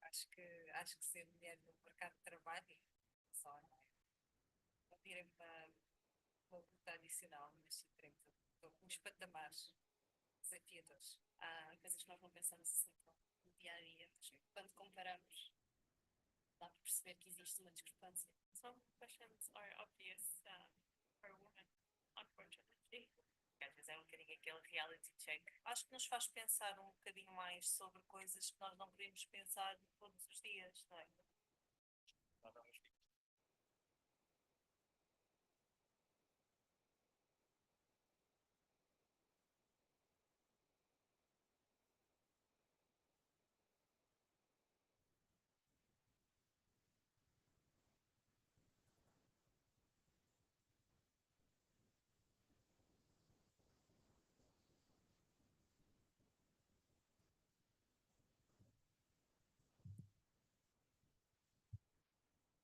Acho que ser mulher no mercado de trabalho só não é. Vou ter uma luta adicional neste treino. Estou com os patamares desafiadores. Há coisas que nós não pensamos assim no dia a dia. Quando comparamos, dá para perceber que existe uma discrepância. Some questions are obvious for women, unfortunately. Às vezes é um bocadinho aquele reality check. Acho que nos faz pensar um bocadinho mais sobre coisas que nós não podemos pensar todos os dias, não é?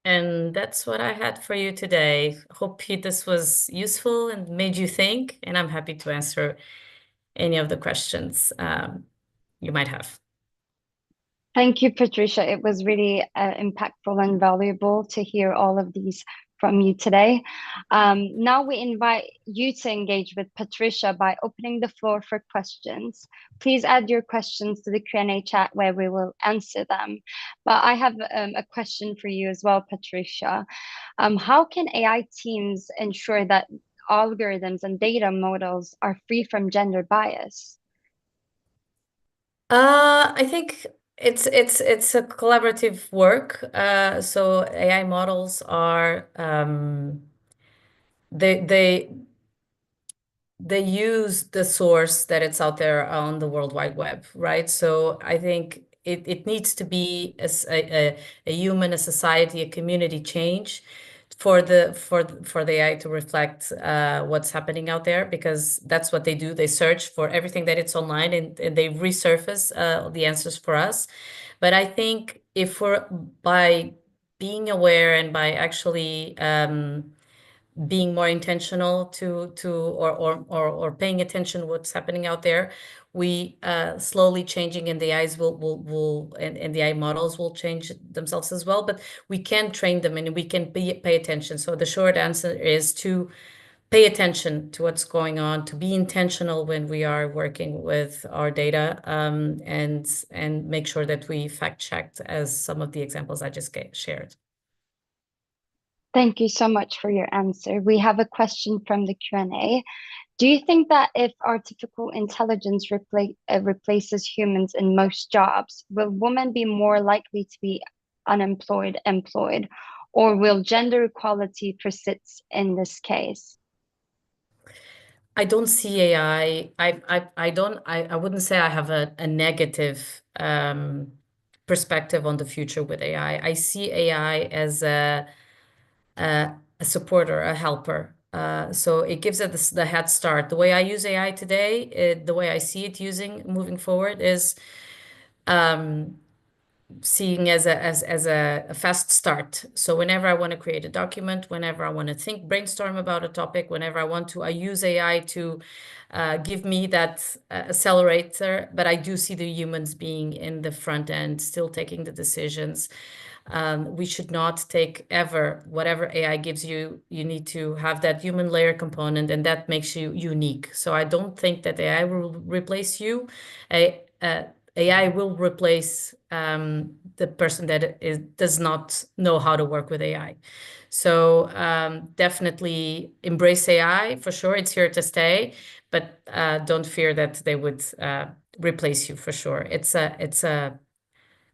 And that's what I had for you today. Hope this was useful and made you think, and I'm happy to answer any of the questions you might have. Thank you, Patricia. It was really impactful and valuable to hear all of these from you today. Now we invite you to engage with Patricia by opening the floor for questions. Please add your questions to the Q&A chat where we will answer them. But I have a question for you as well, Patricia. How can AI teams ensure that algorithms and data models are free from gender bias? I think it's a collaborative work. So AI models are they use the source that it's out there on the World Wide Web, right? So I think it needs to be a human, a society, a community change for the AI to reflect what's happening out there, because that's what they do. They search for everything that it's online and they resurface the answers for us. But I think if we're by being aware and by actually being more intentional or paying attention what's happening out there, we slowly changing, and the AIs will and the AI models will change themselves as well. But we can train them and we can pay attention. So the short answer is to pay attention to what's going on, to be intentional when we are working with our data, and make sure that we fact checked, as some of the examples I just shared. Thank you so much for your answer. We have a question from the Q&A. Do you think that if artificial intelligence replaces humans in most jobs, will women be more likely to be employed, or will gender equality persist in this case? I don't see AI. I wouldn't say I have a negative perspective on the future with AI. I see AI as a supporter, a helper. So it gives us the head start. The way I use AI today, the way I see it moving forward is seeing as a fast start. So whenever I want to create a document, whenever I want to brainstorm about a topic, whenever I use AI to give me that accelerator, but I do see the humans being in the front end, still taking the decisions. We should not take whatever AI gives you. You need to have that human layer component, and that makes you unique. So I don't think that AI will replace you. AI will replace the person that does not know how to work with AI. So definitely embrace AI for sure. It's here to stay, but don't fear that they would replace you for sure. It's a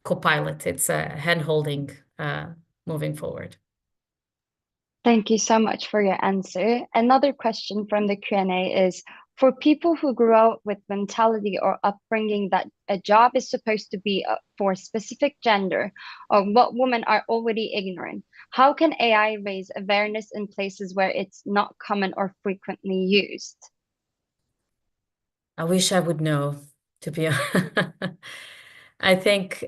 co-pilot. It's a hand-holding moving forward. Thank you so much for your answer. Another question from the Q&A is, For people who grew up with mentality or upbringing that a job is supposed to be for a specific gender or what women are already ignorant, how can AI raise awareness in places where it's not common or frequently used? I wish I would know, to be honest. I think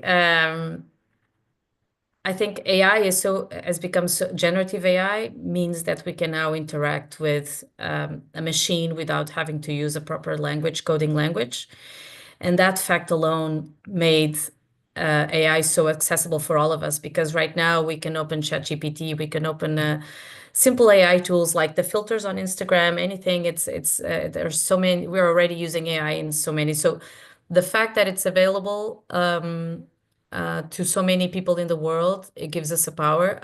AI has become so generative AI means that we can now interact with a machine without having to use a proper coding language. And that fact alone made AI so accessible for all of us, because right now we can open ChatGPT, we can open simple AI tools like the filters on Instagram, anything. There's so many. We're already using AI in so many. So the fact that it's available to so many people in the world, it gives us a power.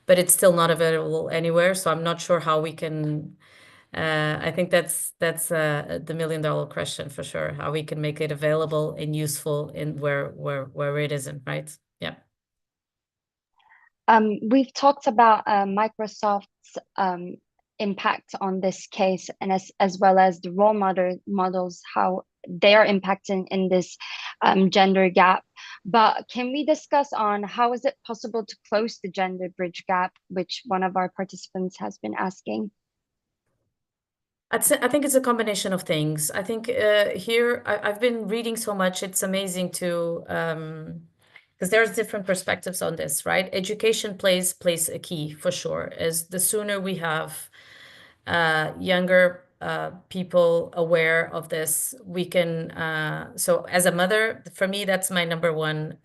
But it's still not available anywhere. So I'm not sure how we can. I think that's the million-dollar question for sure. How we can make it available and useful in where it isn't, right? Yeah. We've talked about Microsoft's impact on this case, and as well as the role models, how they are impacting in this gender gap. But can we discuss on how is it possible to close the gender bridge gap, which one of our participants has been asking? I think it's a combination of things. I think here I've been reading so much. It's amazing to because there's different perspectives on this, right? Education plays a key for sure. As the sooner we have younger people aware of this, we can. So as a mother, for me, that's my number one.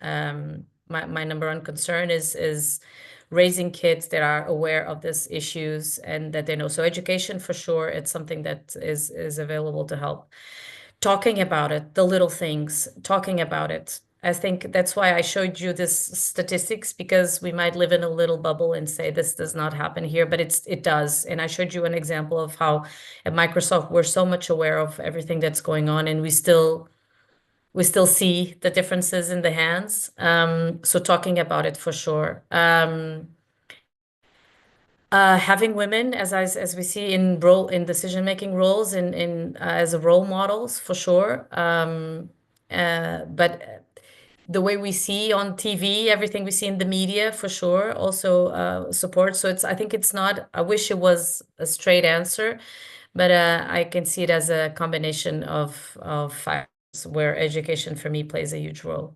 My number one concern is raising kids that are aware of these issues and that they know. So education, for sure, it's something that is available to help. Talking about it, the little things, talking about it. I think that's why I showed you this statistics, because we might live in a little bubble and say this does not happen here, but it does. And I showed you an example of how at Microsoft we're so much aware of everything that's going on, and we still see the differences in the hands. So talking about it for sure. Having women as we see in decision-making roles in as role models for sure. But the way we see on TV, everything we see in the media for sure also support. So I think it's not, I wish it was a straight answer, but I can see it as a combination of factors where education for me plays a huge role.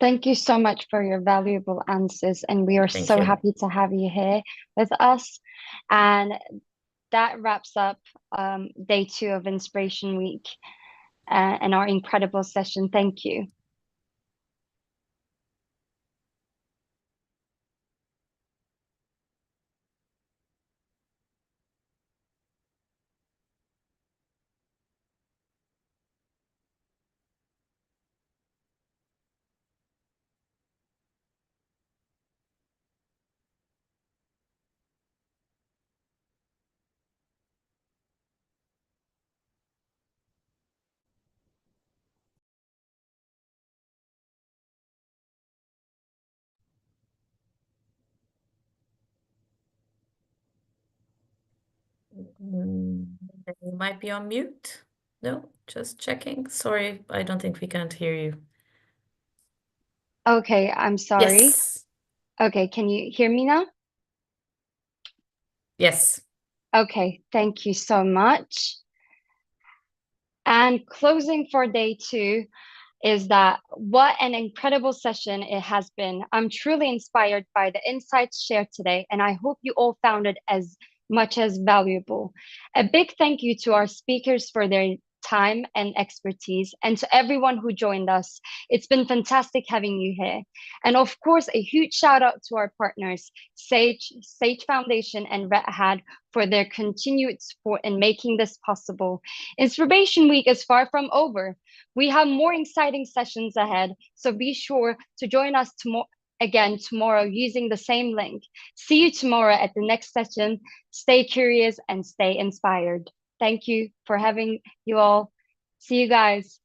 Thank you so much for your valuable answers, and we are so happy to have you here with us. And that wraps up day 2 of Inspiration Week and our incredible session. Thank you. You might be on mute. No, just checking. Sorry, I don't think we can't hear you. Okay, I'm sorry. Yes. Okay, can you hear me now? Yes. Okay, thank you so much. And closing for day 2 is that what an incredible session it has been. I'm truly inspired by the insights shared today, and I hope you all found it as much as valuable. A big thank you to our speakers for their time and expertise, and to everyone who joined us. It's been fantastic having you here. And of course, a huge shout out to our partners, Sage Foundation and Red Hat, for their continued support in making this possible. Inspiration Week is far from over. We have more exciting sessions ahead, so be sure to join us again tomorrow using the same link. See you tomorrow at the next session. Stay curious and stay inspired. Thank you for having you all. See you guys.